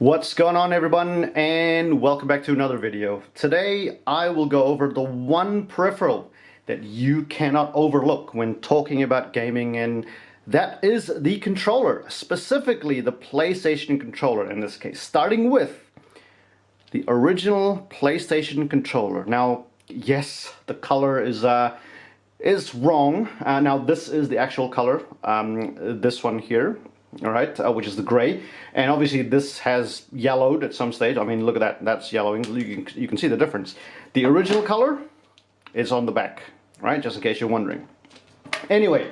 What's going on, everyone, and welcome back to another video. Today I will go over the one peripheral that you cannot overlook when talking about gaming, and that is the controller, specifically the PlayStation controller in this case, starting with the original PlayStation controller. Now, yes, the color is wrong. Now this is the actual color, this one here. All right, which is the gray, and obviously this has yellowed at some stage. I mean, look at that, that's yellowing. You can see the difference. The original color is on the back, right, just in case you're wondering. Anyway,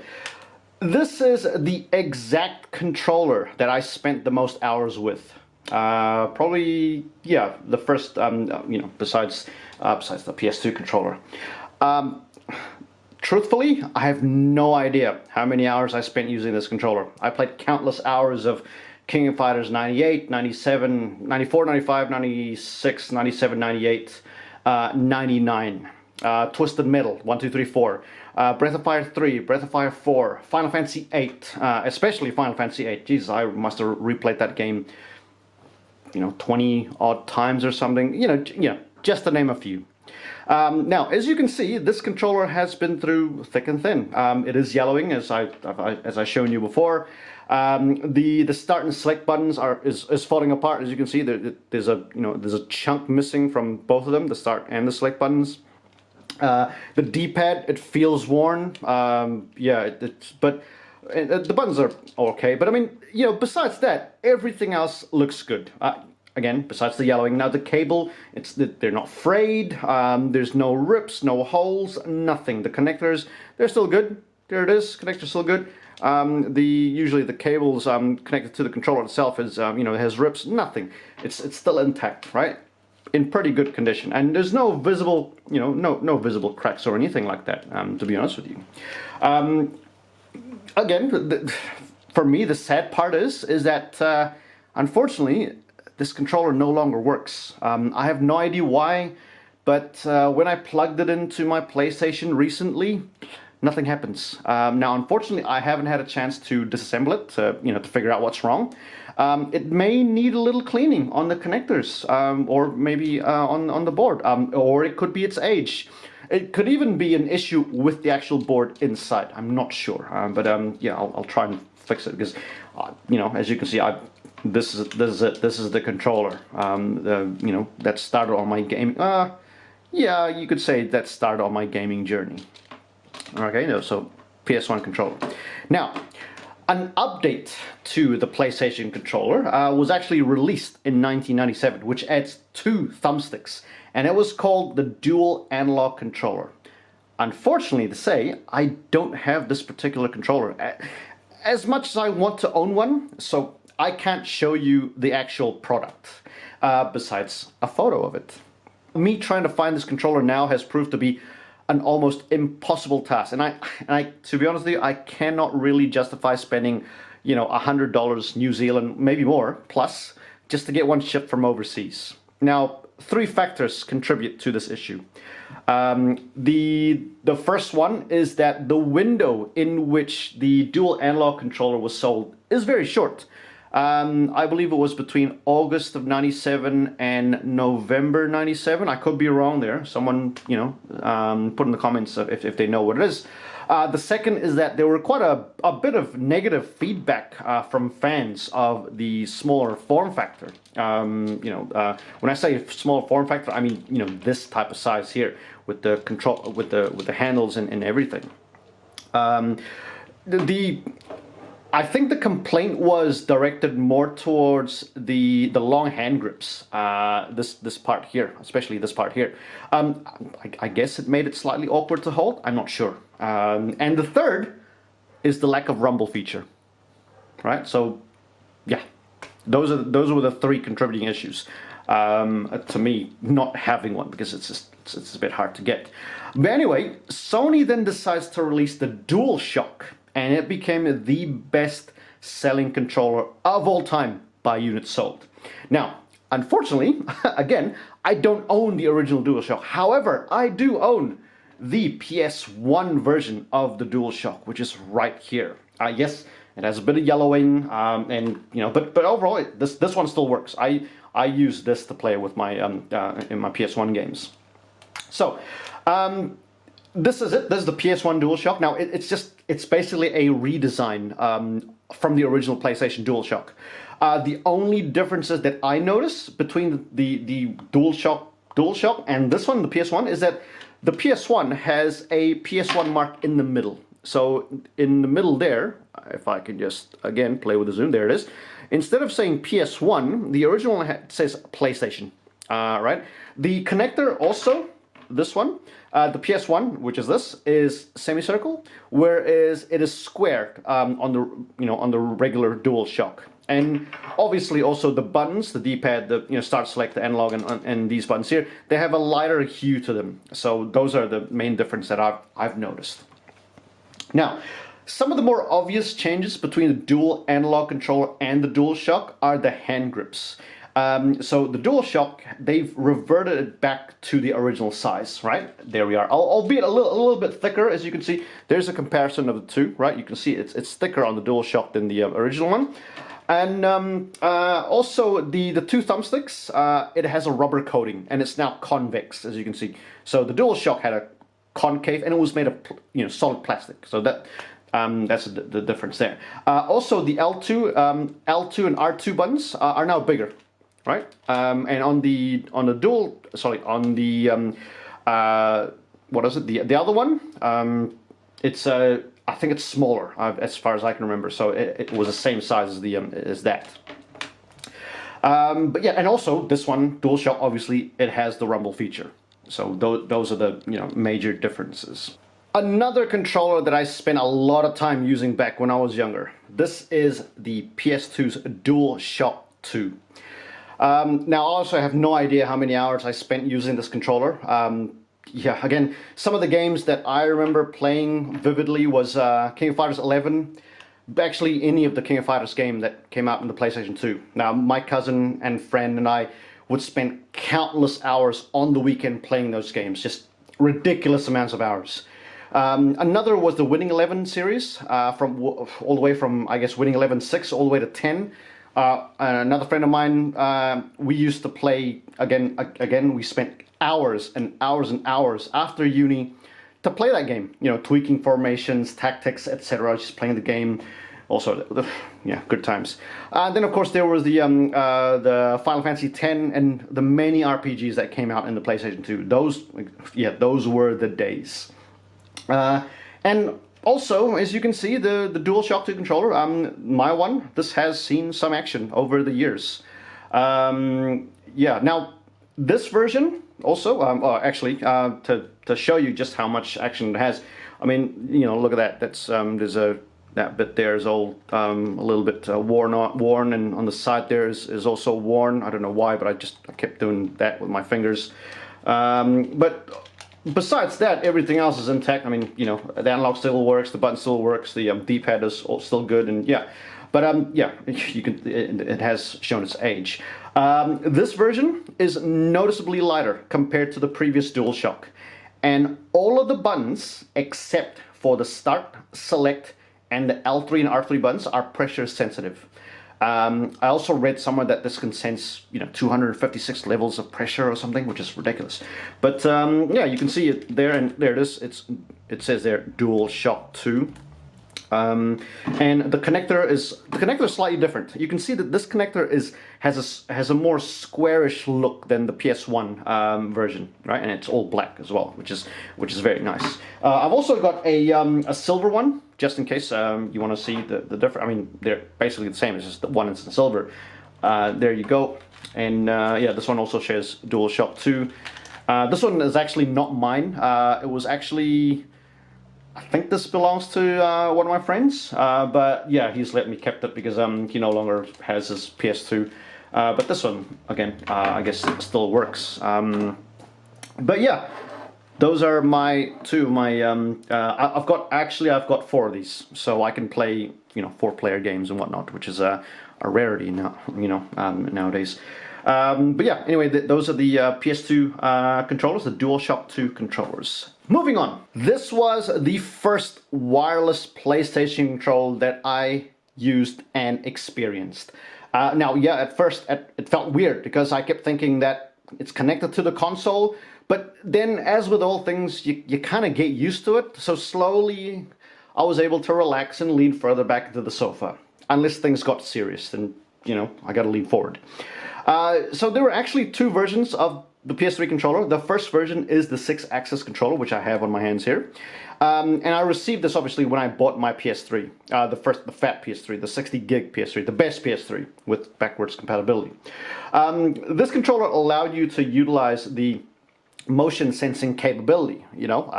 this is the exact controller that I spent the most hours with. Probably, yeah, the first, besides the PS2 controller. Truthfully, I have no idea how many hours I spent using this controller. I played countless hours of King of Fighters 98, 97, 94, 95, 96, 97, 98, 99, Twisted Metal 1, 2, 3, 4, Breath of Fire 3, Breath of Fire 4, Final Fantasy 8, especially Final Fantasy 8. Jesus, I must have replayed that game, 20 odd times or something, just to name a few. Now, as you can see, this controller has been through thick and thin. It is yellowing, as I've shown you before. The start and select buttons is falling apart. As you can see, there's a chunk missing from both of them, the start and the select buttons. The D-pad, it feels worn. But the buttons are okay. But I mean, besides that, everything else looks good. Again, besides the yellowing. Now the cable, they're not frayed, there's no rips, no holes, nothing. The connectors, they're still good. There it is, connector's still good. Usually the cables connected to the controller itself is, it has rips, nothing. It's still intact, right? In pretty good condition. And there's no visible, no visible cracks or anything like that, to be honest with you. Again, for me, the sad part is that, unfortunately, this controller no longer works. I have no idea why, but when I plugged it into my PlayStation recently, nothing happens. Now, unfortunately, I haven't had a chance to disassemble it, to figure out what's wrong. It may need a little cleaning on the connectors, or maybe on the board, or it could be its age. It could even be an issue with the actual board inside. I'm not sure, but yeah, I'll try and fix it because, as you can see, this is the controller. That started on my gaming. Yeah, you could say that started on my gaming journey. Okay, so PS1 controller. Now, an update to the PlayStation controller was actually released in 1997, which adds 2 thumbsticks, and it was called the Dual Analog Controller. Unfortunately to say, I don't have this particular controller. As much as I want to own one, so I can't show you the actual product, besides a photo of it. Me trying to find this controller now has proved to be an almost impossible task, and I to be honest with you, I cannot really justify spending, $100 New Zealand, maybe more, plus, just to get one shipped from overseas. Now, 3 factors contribute to this issue. The first one is that the window in which the dual analog controller was sold is very short. I believe it was between August of 97 and November 97. I could be wrong there. Someone, put in the comments if they know what it is. The second is that there were quite a bit of negative feedback from fans of the smaller form factor. When I say small form factor, I mean, this type of size here with the control, with the handles and everything. I think the complaint was directed more towards the long hand grips. This part here, especially this part here. I guess it made it slightly awkward to hold. I'm not sure. And the third is the lack of rumble feature. Right. So, yeah, those were the 3 contributing issues to me not having one, because it's a bit hard to get. But anyway, Sony then decides to release the DualShock. And it became the best-selling controller of all time by units sold. Now, unfortunately, again, I don't own the original DualShock. However, I do own the PS1 version of the DualShock, which is right here. Yes, It has a bit of yellowing, and but overall, this one still works. I use this to play with my in my PS1 games. So this is it. This is the PS1 DualShock. Now it's basically a redesign from the original PlayStation DualShock. The only differences that I notice between the DualShock and this one, the PS1, is that the PS1 has a PS1 mark in the middle. So in the middle there, if I can just again play with the zoom, there it is. Instead of saying PS1, the original one says PlayStation. Right. The connector also, this one, the PS1, which is this, is semicircle, whereas it is squared on the regular DualShock. And obviously also the buttons, the D-pad, the start, select, the analog, and these buttons here, they have a lighter hue to them. So those are the main difference that I've noticed. Now, some of the more obvious changes between the dual analog controller and the DualShock are the hand grips. So the DualShock, they've reverted it back to the original size, right? There we are, albeit a little bit thicker, as you can see. There's a comparison of the two, right? You can see it's thicker on the DualShock than the original one. And also the two thumbsticks, it has a rubber coating, and it's now convex, as you can see. So the DualShock had a concave, and it was made of solid plastic. So that's the difference there. Also, the L2 and R2 buttons are now bigger, right? And on the what is it? The other one, it's I think it's smaller as far as I can remember. So it was the same size as that. But yeah, and also this one, DualShock, obviously it has the rumble feature. So those are the major differences. Another controller that I spent a lot of time using back when I was younger. This is the PS2's DualShock 2. Now I also have no idea how many hours I spent using this controller. Yeah, again, some of the games that I remember playing vividly was King of Fighters 11. Actually, any of the King of Fighters game that came out in the PlayStation 2. Now, my cousin and friend and I would spend countless hours on the weekend playing those games. Just ridiculous amounts of hours. Another was the Winning 11 series, from all the way from, I guess, Winning 11 6 all the way to 10. Another friend of mine, we used to play, again, we spent hours and hours and hours after uni to play that game. Tweaking formations, tactics, etc. Just playing the game. Also, yeah, good times. Then of course there was the Final Fantasy X and the many RPGs that came out in the PlayStation 2. Those were the days. And also, as you can see, the DualShock 2 controller, my one, this has seen some action over the years. Yeah, now this version also, actually, to show you just how much action it has. I mean, look at that. That's that bit there is all a little bit worn, and on the side there is also worn. I don't know why, but I kept doing that with my fingers. But besides that, everything else is intact. I mean, the analog still works, the button still works, the D-pad is still good, and yeah. But yeah, it has shown its age. This version is noticeably lighter compared to the previous DualShock, and all of the buttons except for the start, select, and the L3 and R3 buttons are pressure sensitive. I also read somewhere that this can sense 256 levels of pressure or something, which is ridiculous. But yeah, you can see it there, and there it is. It says there DualShock 2. And the connector is slightly different. You can see that this connector has a more squarish look than the PS1 version, right? And it's all black as well, which is very nice. I've also got a silver one, just in case you want to see the difference. I mean, they're basically the same. It's just the one is in silver. There you go. And yeah, this one also shares DualShock 2. This one is actually not mine. It was actually, I think this belongs to one of my friends, but yeah, he's let me kept it because he no longer has his PS2. But this one, again, I guess it still works. But yeah, those are my two. I've got 4 of these, so I can play 4-player games and whatnot, which is a rarity now, nowadays. But yeah, anyway, those are the PS2 controllers, the DualShock 2 controllers. Moving on, this was the first wireless PlayStation controller that I used and experienced. Now, yeah, at first it felt weird because I kept thinking that it's connected to the console, but then, as with all things, you kind of get used to it. So slowly, I was able to relax and lean further back into the sofa. Unless things got serious, then, you know, I got to lean forward. So there were actually two versions of the PS3 controller. The first version is the Sixaxis controller, which I have on my hands here. And I received this, obviously, when I bought my PS3. The fat PS3, the 60 gig PS3, the best PS3 with backwards compatibility. This controller allowed you to utilize the motion sensing capability, you know,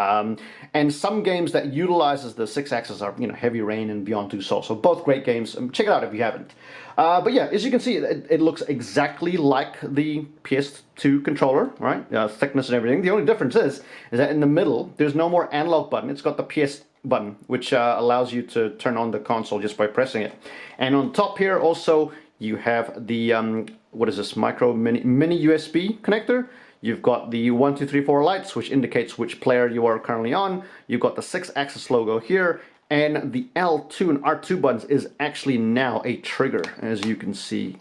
and some games that utilizes the Sixaxis are, you know, Heavy Rain and Beyond Two Souls. So both great games. Check it out if you haven't. But yeah, as you can see, it looks exactly like the PS2 controller, right? Thickness and everything. The only difference is that in the middle, there's no more analog button. It's got the PS button, which allows you to turn on the console just by pressing it. And on top here, also, you have the, what is this, mini USB connector. You've got the 1, 2, 3, 4 lights, which indicates which player you are currently on. You've got the Sixaxis logo here, and the L2 and R2 buttons is actually now a trigger, as you can see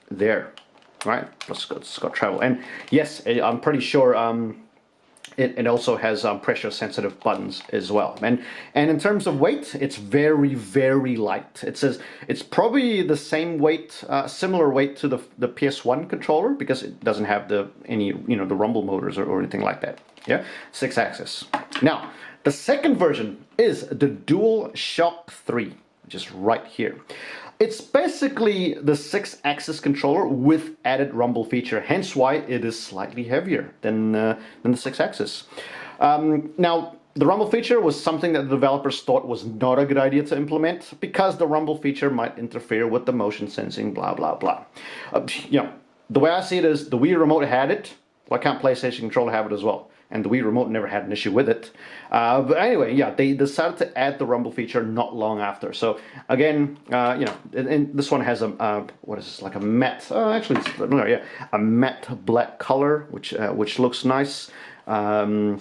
there, right? It's got travel, and yes, I'm pretty sure it also has pressure sensitive buttons as well. And in terms of weight, it's very, very light. It says it's probably the same weight, similar weight to the PS1 controller, because it doesn't have any the rumble motors or anything like that. Yeah, Sixaxis. Now, the second version is the DualShock 3, which is right here. It's basically the Sixaxis controller with added rumble feature, hence why it is slightly heavier than the Sixaxis. Now, the rumble feature was something that the developers thought was not a good idea to implement because the rumble feature might interfere with the motion sensing, blah, blah, blah. You know, the way I see it is the Wii Remote had it, why can't PlayStation controller have it as well? And the Wii Remote never had an issue with it. But anyway, yeah, they decided to add the rumble feature not long after. So again, you know, and this one has a what is this, like a matte? Actually, no, yeah, a matte black color, which looks nice. And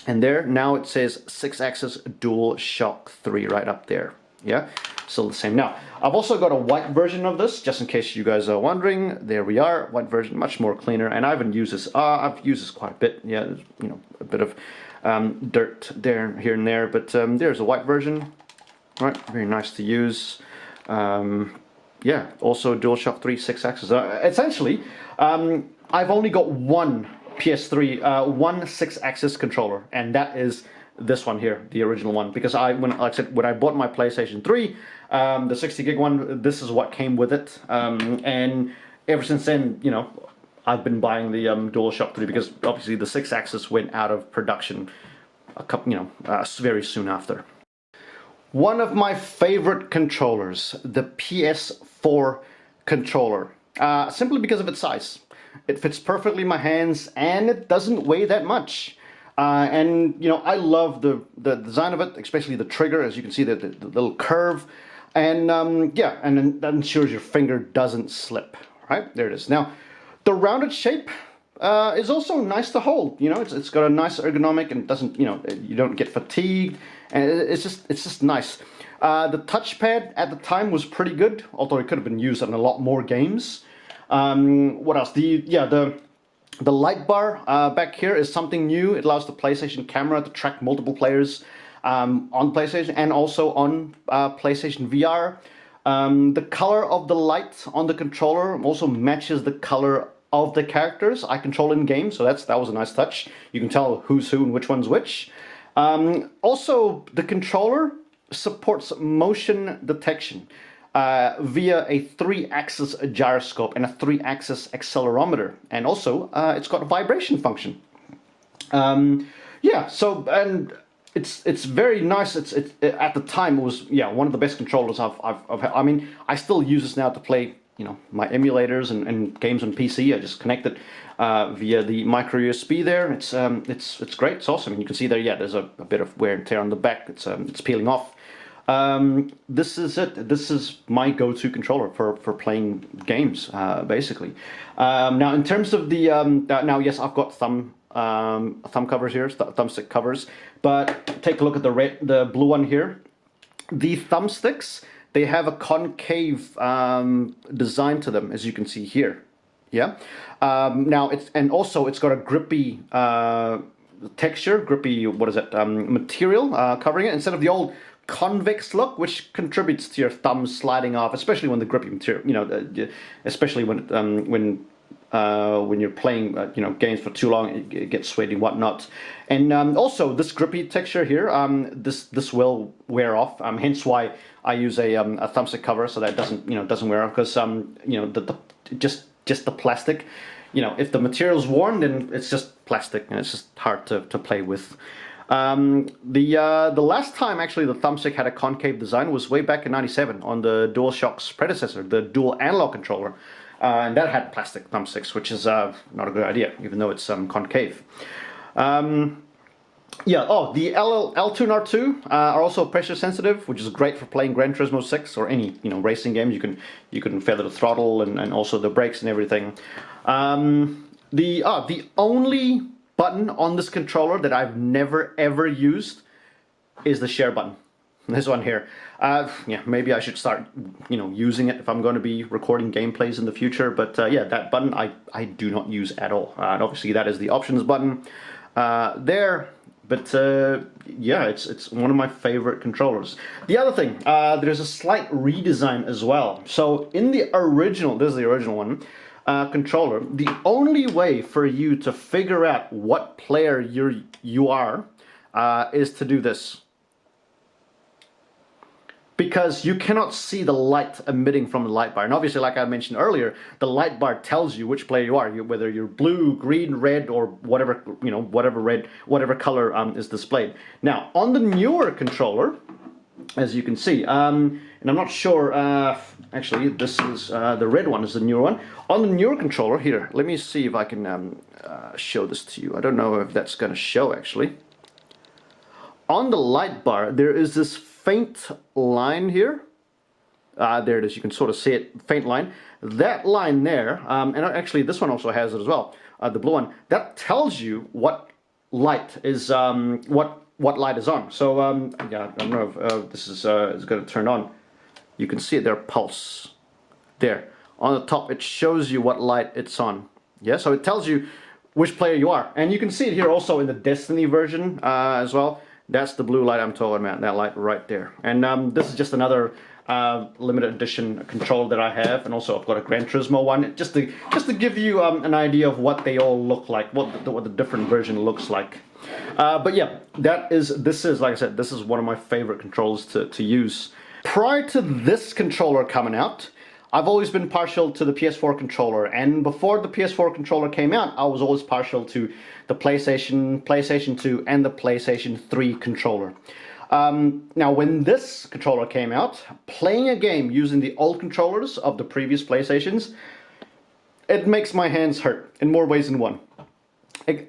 there now it says Sixaxis DualShock 3 right up there. Yeah, still the same. Now, I've also got a white version of this, just in case you guys are wondering. There we are, white version, much more cleaner. And I haven't used this. I've used this quite a bit. Yeah, there's, you know, a bit of dirt there, here and there. But there's a white version. Right, very nice to use. Yeah, also DualShock 3 Sixaxis. Essentially, I've only got one PS3, one Sixaxis controller, and that is this one here, the original one, because like I said, when I bought my PlayStation 3, the 60 gig one, this is what came with it, and ever since then, you know, I've been buying the DualShock 3 because obviously the Sixaxis went out of production very soon after. One of my favorite controllers, the PS4 controller, simply because of its size. It fits perfectly in my hands and it doesn't weigh that much. And you know, I love the design of it, especially the trigger, as you can see, the little curve, and yeah, and that ensures your finger doesn't slip. Right, there it is. Now, the rounded shape is also nice to hold. You know, it's got a nice ergonomic and doesn't, you know, you don't get fatigued, and it's just nice. The touchpad at the time was pretty good, although it could have been used in a lot more games. What else? The light bar back here is something new. It allows the PlayStation camera to track multiple players on PlayStation and also on PlayStation VR. The color of the light on the controller also matches the color of the characters I control in game, so that was a nice touch. You can tell who's who and which one's which. Also, the controller supports motion detection via a 3-axis gyroscope and a 3-axis accelerometer, and also it's got a vibration function. Yeah, so, and it's very nice. It at the time it was, yeah, one of the best controllers I've had. I mean, I still use this now to play, you know, my emulators and games on PC. I just connect it via the micro USB there. It's great. It's awesome. And you can see there, yeah, there's a bit of wear and tear on the back. It's peeling off. This is it. This is my go-to controller for playing games, basically. Now, in terms of the now, yes, I've got thumb covers here, thumbstick covers. But take a look at the blue one here. The thumbsticks they have a concave design to them, as you can see here. Yeah. Now it's got a grippy texture, grippy, what is it, material covering it, instead of the old convex look, which contributes to your thumbs sliding off, especially when the grippy material, you know, especially when you're playing, you know, games for too long, it gets sweaty and whatnot. And also this grippy texture here, this will wear off. Hence why I use a thumbstick cover, so that it doesn't wear off, because you know, just the plastic, you know, if the material's worn, then it's just plastic and it's just hard to play with. The last time actually the thumbstick had a concave design was way back in '97 on the DualShock's predecessor, the dual analog controller, and that had plastic thumbsticks, which is not a good idea, even though it's concave. Yeah, oh, the L2 and R2 are also pressure sensitive, which is great for playing Gran Turismo 6 or any, you know, racing games. You can feather the throttle and also the brakes and everything. The only button on this controller that I've never ever used is the share button. This one here. Yeah, maybe I should start, you know, using it if I'm going to be recording gameplays in the future. But yeah, that button I do not use at all. And obviously that is the options button there. But yeah, it's one of my favorite controllers. The other thing, there's a slight redesign as well. So in the original, this is the original one, controller, the only way for you to figure out what player you are is to do this. Because you cannot see the light emitting from the light bar. And obviously, like I mentioned earlier, the light bar tells you which player you are, whether you're blue, green, red, or whatever, you know, whatever color is displayed. Now, on the newer controller, as you can see, and I'm not sure, actually, this is, the red one is the newer one. On the newer controller, here, let me see if I can show this to you. I don't know if that's going to show, actually. On the light bar, there is this faint line here. There it is, you can sort of see it, faint line. That line there, and actually this one also has it as well, the blue one, that tells you what light is, what light is on. So, yeah, I don't know if this is going to turn on. You can see it there, pulse. There. On the top, it shows you what light it's on. Yeah, so it tells you which player you are. And you can see it here also in the Destiny version as well. That's the blue light I'm talking about, that light right there. And this is just another limited edition controller that I have, and also I've got a Gran Turismo one, just to give you an idea of what they all look like, what the different version looks like. But yeah, this is like I said, this is one of my favorite controllers to use. Prior to this controller coming out, I've always been partial to the PS4 controller, and before the PS4 controller came out, I was always partial to the PlayStation 2, and the PlayStation 3 controller. Now, when this controller came out, playing a game using the old controllers of the previous PlayStations, it makes my hands hurt in more ways than one.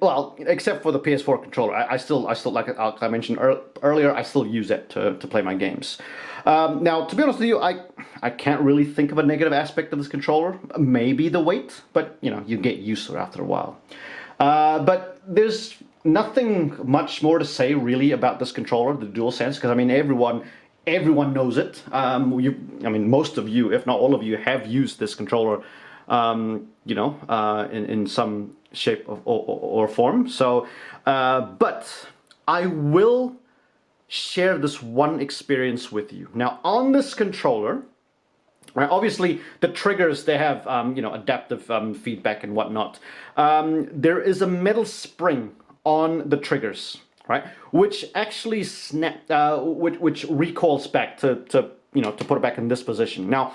Well, except for the PS4 controller, I still like I mentioned earlier, I still use it to play my games. Now, to be honest with you, I can't really think of a negative aspect of this controller. Maybe the weight, but you know, you get used to it after a while. But there's nothing much more to say really about this controller, the DualSense, because I mean everyone knows it. I mean most of you, if not all of you, have used this controller, you know, in some shape or form. So, but I will share this one experience with you. Now, on this controller, right, obviously the triggers, they have you know, adaptive feedback and whatnot. There is a metal spring on the triggers, right, which actually which recoils back to you know, to put it back in this position. Now,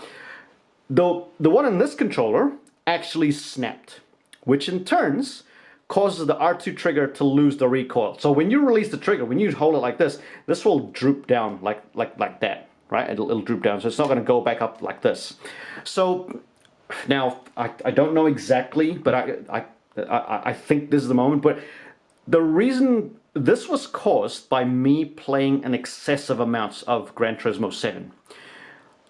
the one in this controller actually snapped, which in turns causes the R2 trigger to lose the recoil. So when you release the trigger, when you hold it like this will droop down like that, right? It'll droop down, so it's not going to go back up like this. So now I don't know exactly, but I think this is the moment. But the reason this was caused by me playing an excessive amounts of Gran Turismo 7.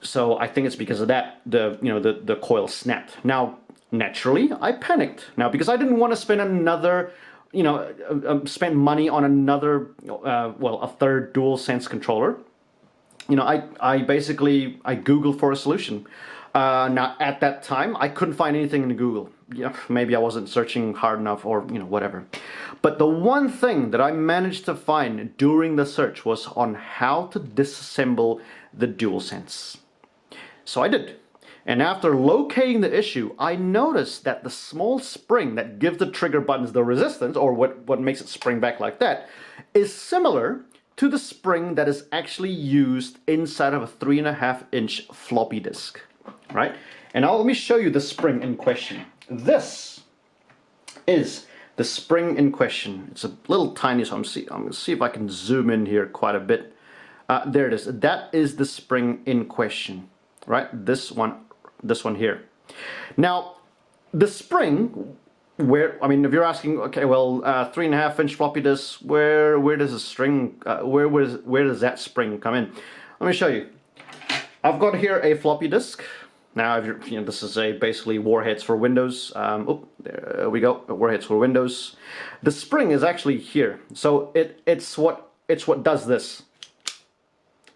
So I think it's because of that the coil snapped. Now, naturally, I panicked now because I didn't want to spend another, you know, spend money on another, well, a third DualSense controller. I basically I Googled for a solution. Now at that time I couldn't find anything in Google. Maybe I wasn't searching hard enough, or whatever. But the one thing that I managed to find during the search was on how to disassemble the DualSense. So I did. And after locating the issue, I noticed that the small spring that gives the trigger buttons the resistance, or what makes it spring back like that, is similar to the spring that is actually used inside of a 3.5-inch floppy disk, right? And now let me show you the spring in question. This is the spring in question. It's a little tiny, so I'm going to see if I can zoom in here quite a bit. There it is. That is the spring in question, right? This one here. Now, the spring, where, I mean, if you're asking, okay, well, 3.5-inch floppy disk, where does the string, where does that spring come in? Let me show you. I've got here a floppy disk. Now, if you're, this is basically Warheads for Windows. There we go, Warheads for Windows. The spring is actually here, so it's what does this.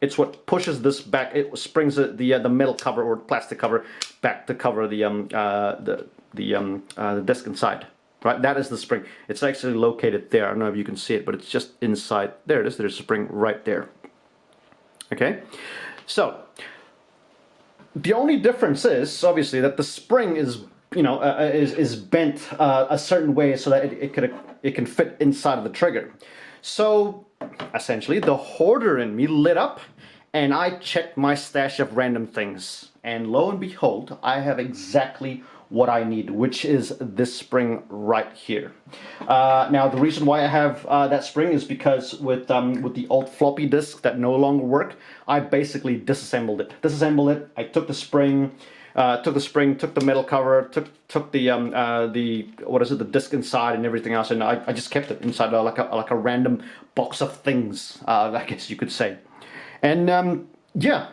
It's what pushes this back. It springs the metal cover or plastic cover back to cover the disc inside. Right, that is the spring. It's actually located there. I don't know if you can see it, but it's just inside. There it is. There's a spring right there. Okay, so the only difference is obviously that the spring is is bent a certain way so that it can fit inside of the trigger. So essentially, the hoarder in me lit up, and I checked my stash of random things, and lo and behold, I have exactly what I need, which is this spring right here. Now, the reason why I have that spring is because with the old floppy disk that no longer worked, I basically disassembled it. I took the spring, took the metal cover, took the disc inside and everything else, and I just kept it inside like a random box of things, I guess you could say. And yeah.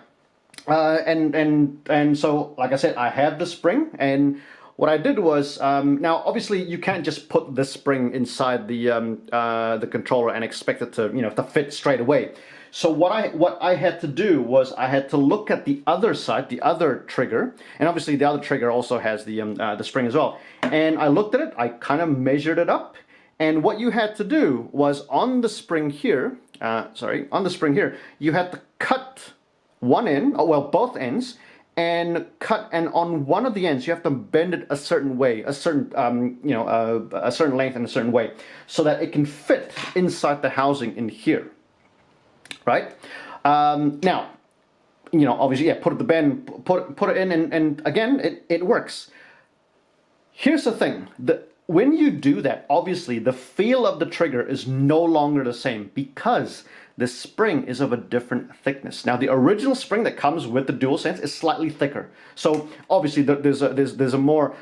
And so, like I said, I have the spring, and what I did was, now obviously you can't just put this spring inside the controller and expect it to to fit straight away. So what I had to do was I had to look at the other side, the other trigger, and obviously the other trigger also has the spring as well. And I looked at it, I kind of measured it up, and what you had to do was on the spring here, you had to cut one end, both ends, and on one of the ends you have to bend it a certain way, a certain a certain length and a certain way, so that it can fit inside the housing in here, right? Now, obviously, yeah, put it in, and again, it works. Here's the thing: when you do that, obviously the feel of the trigger is no longer the same because the spring is of a different thickness. Now, the original spring that comes with the DualSense is slightly thicker, so obviously there's a more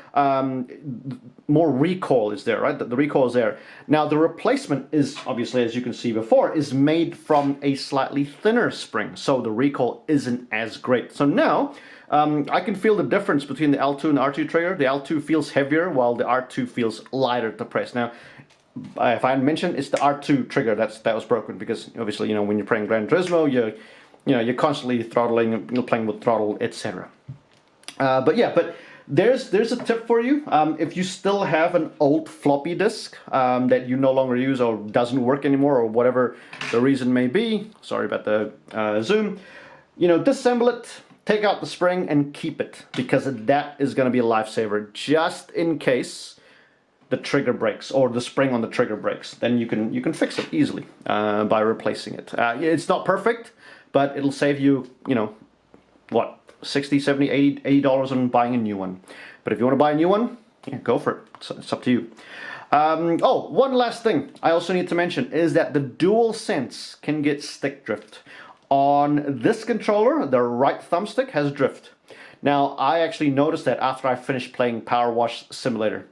recoil is there, right? The recoil is there. Now, the replacement is obviously, as you can see before, is made from a slightly thinner spring, so the recoil isn't as great. So now I can feel the difference between the L2 and the R2 trigger. The L2 feels heavier, while the R2 feels lighter to press. Now, if I hadn't mentioned, it's the R2 trigger that was broken, because obviously when you're playing Gran Turismo, you're constantly throttling, playing with throttle, etc. But yeah, there's a tip for you. If you still have an old floppy disk that you no longer use or doesn't work anymore, or whatever the reason may be, sorry about the zoom, disassemble it, take out the spring, and keep it, because that is going to be a lifesaver, just in case the trigger breaks or the spring on the trigger breaks. Then you can fix it easily by replacing it. It's not perfect, but it'll save you, what, $60, $70, $80 on buying a new one. But if you want to buy a new one, yeah, go for it. It's up to you. Oh, one last thing I also need to mention is that the DualSense can get stick drift. On this controller, the right thumbstick has drift. Now, I actually noticed that after I finished playing Power Wash Simulator.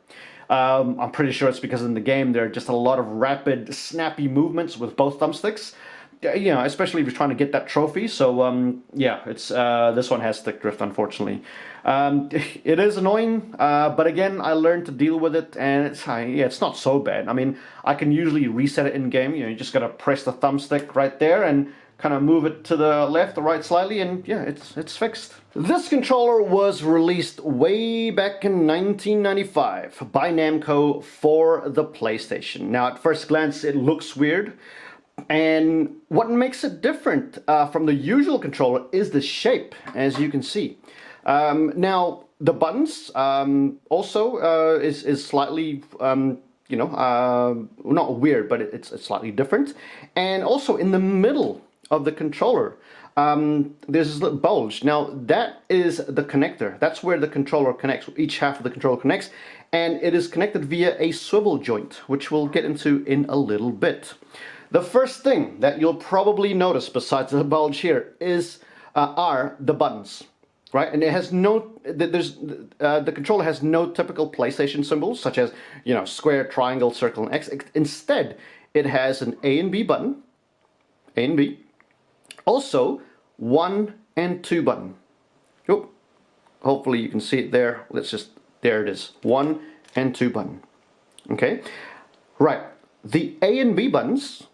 I'm pretty sure it's because in the game there are just a lot of rapid, snappy movements with both thumbsticks. Especially if you're trying to get that trophy. So yeah, it's this one has stick drift, unfortunately. It is annoying, but again, I learned to deal with it, and it's not so bad. I mean, I can usually reset it in game. You just gotta press the thumbstick right there, and kind of move it to the left or right slightly, and yeah, it's fixed. This controller was released way back in 1995 by Namco for the PlayStation. Now, at first glance, it looks weird. And what makes it different from the usual controller is the shape, as you can see. Now, the buttons also is slightly, you know, not weird, but it's slightly different. And also in the middle of the controller, there's this little bulge. Now, that is the connector. That's where the controller connects. Each half of the controller connects, and it is connected via a swivel joint, which we'll get into in a little bit. The first thing that you'll probably notice, besides the bulge here, are the buttons, right? And it has no, the controller has no typical PlayStation symbols, such as, you know, square, triangle, circle, and X. Instead, it has an A and B button, A and B. Also, 1 and 2 button. Oh, hopefully you can see it there. There it is, 1 and 2 button. Okay, right. The A and B buttons,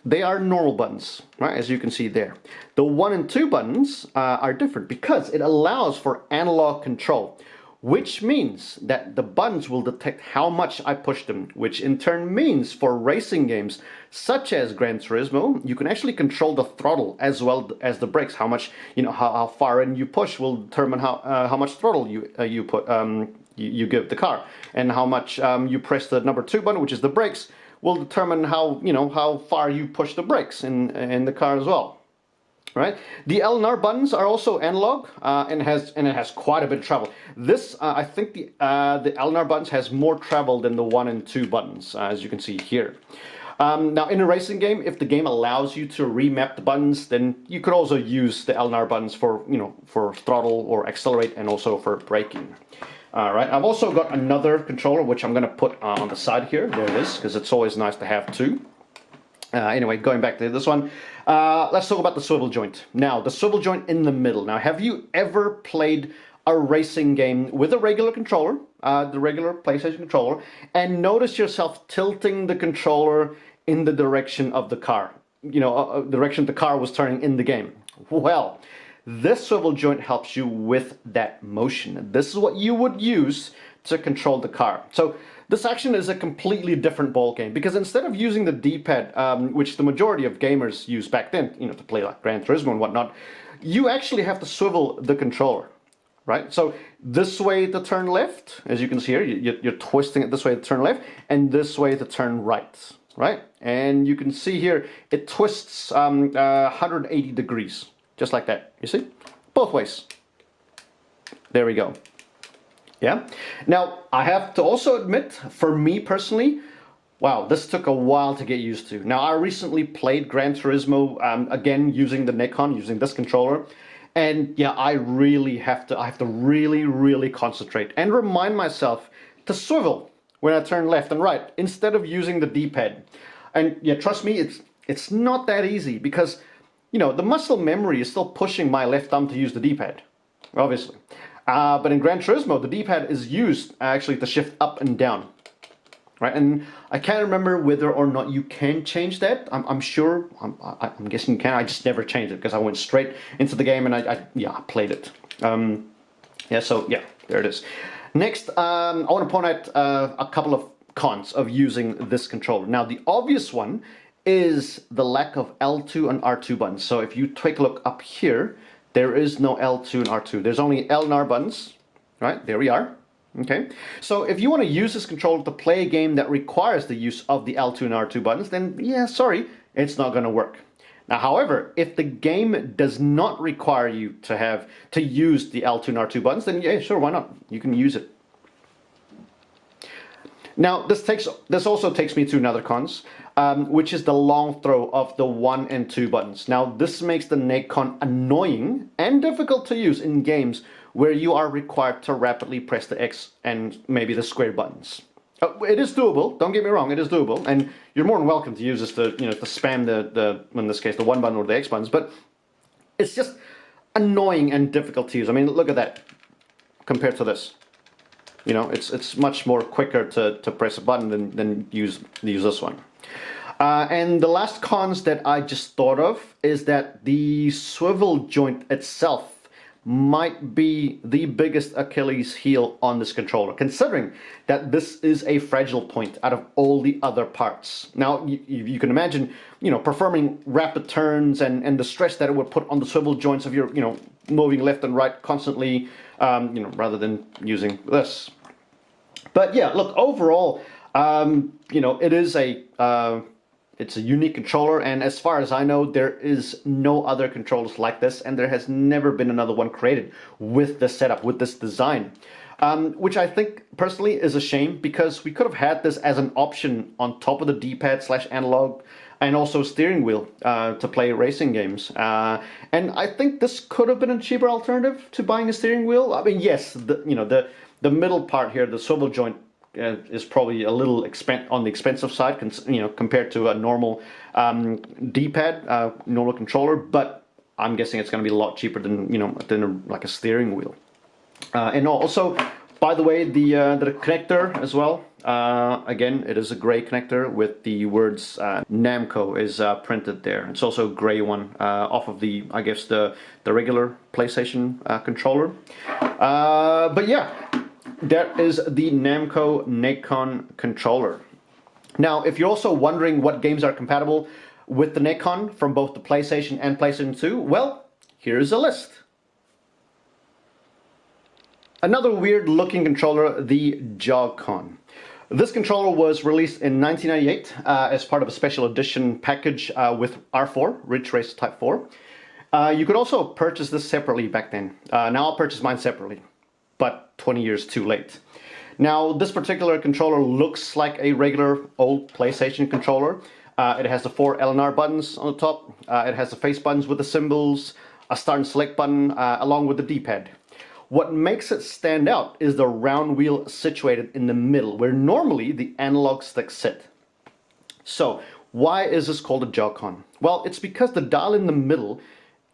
they are normal buttons, right, as you can see there. The 1 and 2 buttons are different because it allows for analog control, which means that the buttons will detect how much I push them, which in turn means for racing games such as Gran Turismo, you can actually control the throttle as well as the brakes. How much, you know, how far in you push will determine how much throttle you give the car, and how much you press the number 2 button, which is the brakes, will determine how far you push the brakes in the car as well, right? The L and R buttons are also analog, and it has quite a bit of travel. This I think the L and R buttons has more travel than the 1 and 2 buttons, as you can see here. Now, in a racing game, if the game allows you to remap the buttons, then you could also use the L and R buttons for, you know, for throttle or accelerate, and also for braking. Alright, I've also got another controller which I'm going to put on the side here. There it is, because it's always nice to have two. Anyway, going back to this one, let's talk about the swivel joint. Now, the swivel joint in the middle. Now, have you ever played a racing game with a regular controller, the regular PlayStation controller, and notice yourself tilting the controller in the direction of the car? You know, the direction the car was turning in the game. Well, this swivel joint helps you with that motion. This is what you would use to control the car. So this action is a completely different ball game, because instead of using the D-pad, which the majority of gamers used back then, you know, to play like Gran Turismo and whatnot, you actually have to swivel the controller, right? So this way to turn left, as you can see here, you're twisting it this way to turn left, and this way to turn right, right? And you can see here it twists 180 degrees. Just like that, you see? Both ways. There we go. Yeah? Now, I have to also admit, for me personally, wow, this took a while to get used to. Now, I recently played Gran Turismo, again, using the NeGcon, using this controller. And yeah, I have to really concentrate and remind myself to swivel when I turn left and right, instead of using the D-pad. And yeah, trust me, it's not that easy, because you know, the muscle memory is still pushing my left thumb to use the D-pad, obviously. But in Gran Turismo, the D-pad is used actually to shift up and down, right? And I can't remember whether or not you can change that. I'm sure, I'm guessing you can. I just never changed it because I went straight into the game and I played it. Yeah, so yeah, there it is. Next, I want to point out a couple of cons of using this controller. Now, the obvious one is the lack of L2 and R2 buttons. So if you take a look up here, there is no L2 and R2. There's only L and R buttons, right? There we are. Okay. So if you want to use this controller to play a game that requires the use of the L2 and R2 buttons, then yeah, sorry, it's not going to work. Now, however, if the game does not require you to use the L2 and R2 buttons, then yeah, sure, why not? You can use it. Now, this also takes me to another cons, which is the long throw of the 1 and 2 buttons. Now, this makes the NeGcon annoying and difficult to use in games where you are required to rapidly press the X and maybe the square buttons. It is doable, don't get me wrong, it is doable, and you're more than welcome to use this to, you know, to spam in this case, the 1 button or the X buttons, but it's just annoying and difficult to use. I mean, look at that compared to this. You know, it's much more quicker to press a button than use this one. And the last cons that I just thought of is that the swivel joint itself might be the biggest Achilles heel on this controller, considering that this is a fragile point out of all the other parts. Now, you can imagine, performing rapid turns and the stress that it would put on the swivel joints if you're, moving left and right constantly, rather than using this. But yeah, look, overall, it is it's a unique controller, and as far as I know, there is no other controllers like this, and there has never been another one created with this setup, with this design. Which I think, personally, is a shame, because we could have had this as an option on top of the D-pad / analog, and also steering wheel to play racing games. And I think this could have been a cheaper alternative to buying a steering wheel. I mean, yes, the middle part here, the swivel joint, is probably a little on the expensive side, compared to a normal D-pad, normal controller. But I'm guessing it's going to be a lot cheaper than like a steering wheel. And also, by the way, the connector as well. Again, it is a gray connector with the words NAMCO is printed there. It's also a gray one off of the, I guess, the regular PlayStation controller. But yeah. That is the NAMCO NeGcon controller. Now, if you're also wondering what games are compatible with the NeGcon from both the PlayStation and PlayStation 2, well, here's a list. Another weird looking controller, the Jogcon. This controller was released in 1998 as part of a special edition package with R4, Ridge Racer Type 4. You could also purchase this separately back then. Now I'll purchase mine separately, but 20 years too late. Now, this particular controller looks like a regular old PlayStation controller. It has the 4 LNR buttons on the top. It has the face buttons with the symbols, a start and select button, along with the D-pad. What makes it stand out is the round wheel situated in the middle, where normally the analog sticks sit. So, why is this called a Jogcon? Well, it's because the dial in the middle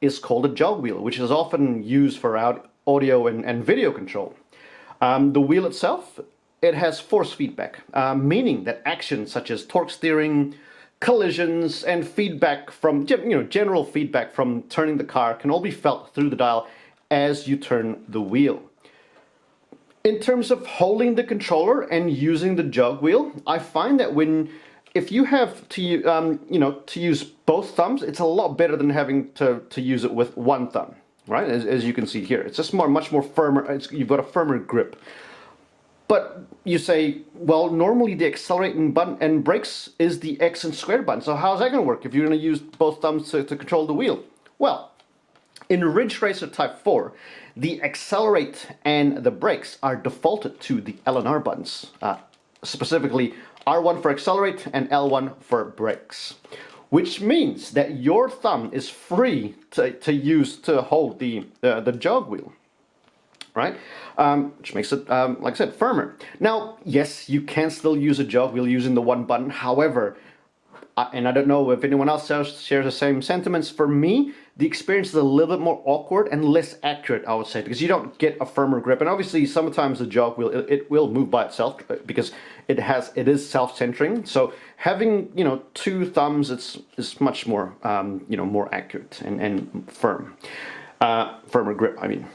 is called a jog wheel, which is often used for audio and video control. The wheel itself, it has force feedback, meaning that actions such as torque steering, collisions, and feedback from, general feedback from turning the car can all be felt through the dial as you turn the wheel. In terms of holding the controller and using the jog wheel, I find that if you have to, to use both thumbs, it's a lot better than having to use it with one thumb. Right, as you can see here, it's just much more firmer. You've got a firmer grip. But you say, well, normally the accelerating button and brakes is the X and square button. So how's that going to work if you're going to use both thumbs to control the wheel? Well, in Ridge Racer Type 4, the accelerate and the brakes are defaulted to the LNR buttons, specifically R1 for accelerate and L1 for brakes. Which means that your thumb is free to use to hold the jog wheel, right? Which makes it, like I said, firmer. Now, yes, you can still use a jog wheel using the one button. However, and I don't know if anyone else shares the same sentiments, for me, the experience is a little bit more awkward and less accurate, I would say, because you don't get a firmer grip. And obviously, sometimes the jog wheel, it will move by itself because it is self-centering. So having, two thumbs, is much more, more accurate and firm. Firmer grip, I mean.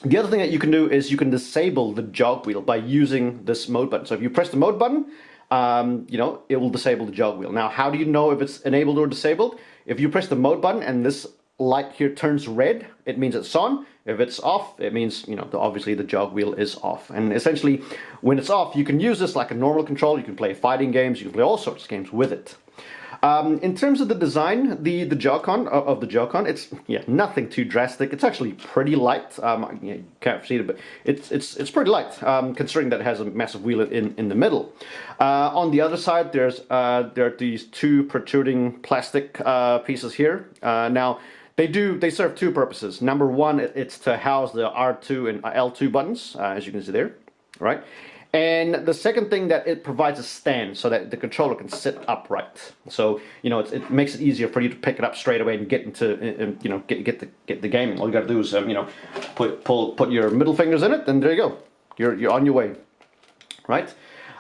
The other thing that you can do is you can disable the jog wheel by using this mode button. So if you press the mode button, it will disable the jog wheel. Now, how do you know if it's enabled or disabled? If you press the mode button and this light here turns red, it means it's on. If it's off, it means, obviously the jog wheel is off. And essentially, when it's off, you can use this like a normal controller. You can play fighting games, you can play all sorts of games with it. In terms of the design, the Jogcon, it's nothing too drastic. It's actually pretty light. You can't see it, but it's pretty light considering that it has a massive wheel in the middle. On the other side, there are these two protruding plastic pieces here. Now they serve two purposes. Number one, it's to house the R2 and L2 buttons, as you can see there, right? And the second thing, that it provides a stand so that the controller can sit upright. So it makes it easier for you to pick it up straight away and get into get the gaming. All you got to do is put your middle fingers in it, and there you go. You're on your way, right?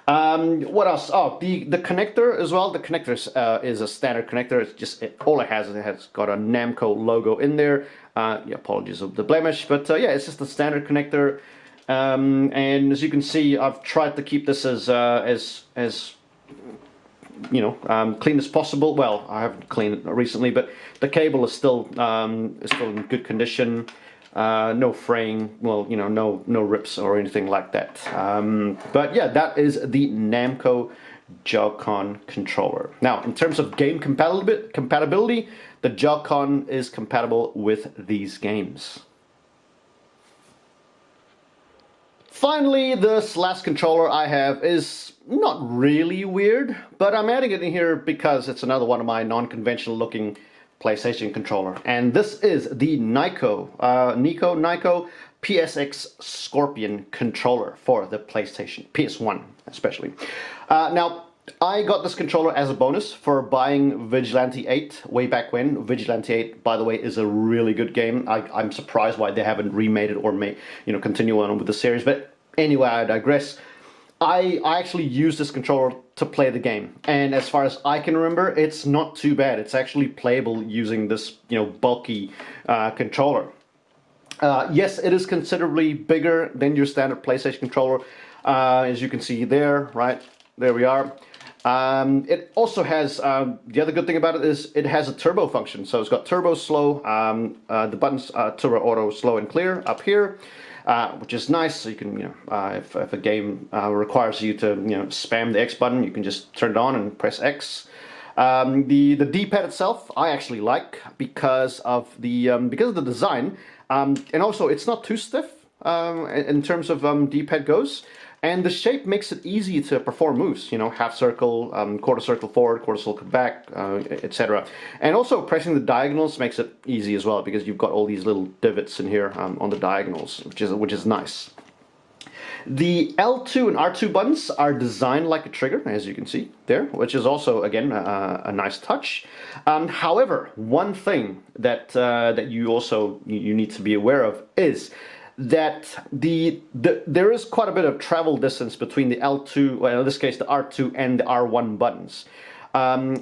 What else? Oh, the connector as well. The connector is a standard connector. It's just all it has is it has got a NAMCO logo in there. Yeah, apologies of the blemish, but yeah, it's just a standard connector. And as you can see, I've tried to keep this as you know, clean as possible. Well, I haven't cleaned it recently, but the cable is still in good condition. No fraying, well, you know, no rips or anything like that. But yeah, that is the NAMCO Jogcon controller. Now, in terms of game compatibility, the Jogcon is compatible with these games. Finally, this last controller I have is not really weird, but I'm adding it in here because it's another one of my non-conventional looking PlayStation controller. And this is the NYKO PSX Scorpion controller for the PlayStation, PS1 especially. Now, I got this controller as a bonus for buying Vigilante 8 way back when. Vigilante 8, by the way, is a really good game. I'm surprised why they haven't remade it or continue on with the series. But anyway, I digress. I actually used this controller to play the game, and as far as I can remember, it's not too bad. It's actually playable using this, bulky controller. Yes, it is considerably bigger than your standard PlayStation controller, as you can see there. Right there we are. It also has, the other good thing about it is it has a turbo function. So it's got turbo slow, the buttons turbo auto slow and clear up here, which is nice. So you can, if a game requires you to, spam the X button, you can just turn it on and press X. The D-pad itself, I actually like because of the design, and also it's not too stiff in terms of D-pad goes. And the shape makes it easy to perform moves, half circle, quarter circle forward, quarter circle back, etc. And also pressing the diagonals makes it easy as well, because you've got all these little divots in here on the diagonals, which is nice. The L2 and R2 buttons are designed like a trigger, as you can see there, which is also, again, a nice touch. However, one thing that you need to be aware of is that there is quite a bit of travel distance between the L2, well, in this case the R2 and the R1 buttons.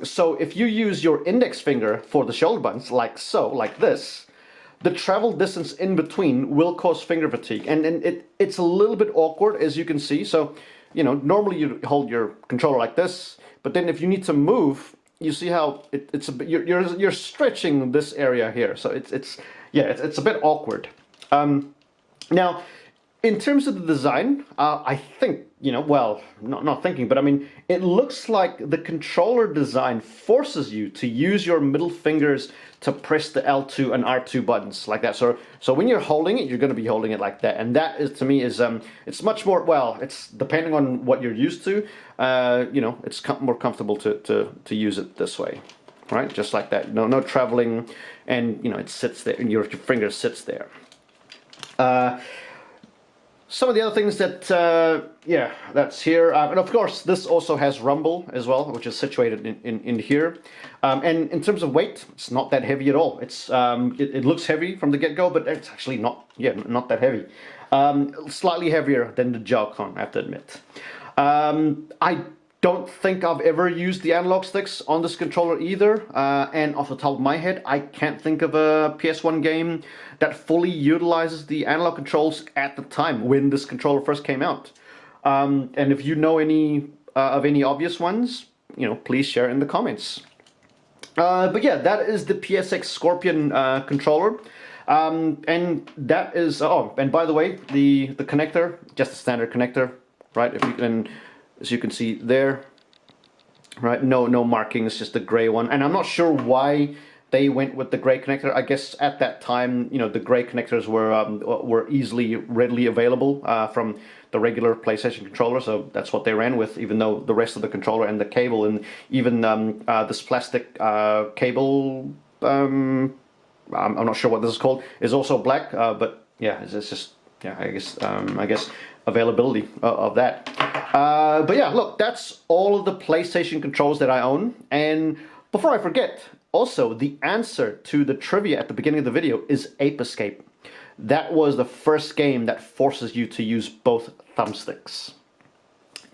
So if you use your index finger for the shoulder buttons, like so, like this, the travel distance in between will cause finger fatigue, and it's a little bit awkward, as you can see. So, normally you hold your controller like this, but then if you need to move, you see how you're stretching this area here. So it's a bit awkward. Now, in terms of the design, I think, well, not thinking, but I mean, it looks like the controller design forces you to use your middle fingers to press the L2 and R2 buttons like that. So when you're holding it, you're going to be holding it like that. And that is, to me, it's much more, well, it's depending on what you're used to, it's more comfortable to use it this way, right? Just like that. No traveling, and, it sits there, and your finger sits there. Some of the other things that, that's here. And of course, this also has rumble as well, which is situated in here. And in terms of weight, it's not that heavy at all. It's it looks heavy from the get-go, but it's actually not that heavy. Slightly heavier than the Jogcon, I have to admit. I don't think I've ever used the analog sticks on this controller either, and off the top of my head, I can't think of a PS1 game that fully utilizes the analog controls at the time when this controller first came out. And if you know any obvious ones, please share in the comments. But yeah, that is the PSX Scorpion controller. And that is, oh, and by the way, the connector, just a standard connector, right? If you can, as you can see there, right? No markings, just the gray one. And I'm not sure why they went with the gray connector. I guess at that time, the gray connectors were readily available from the regular PlayStation controller, so that's what they ran with, even though the rest of the controller and the cable and even this plastic cable, I'm not sure what this is called, is also black, but yeah, it's just, yeah, I guess availability of that. But yeah, look, that's all of the PlayStation controls that I own. And before I forget, also the answer to the trivia at the beginning of the video is Ape Escape. That was the first game that forces you to use both thumbsticks.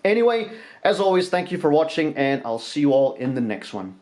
Anyway, as always, thank you for watching, and I'll see you all in the next one.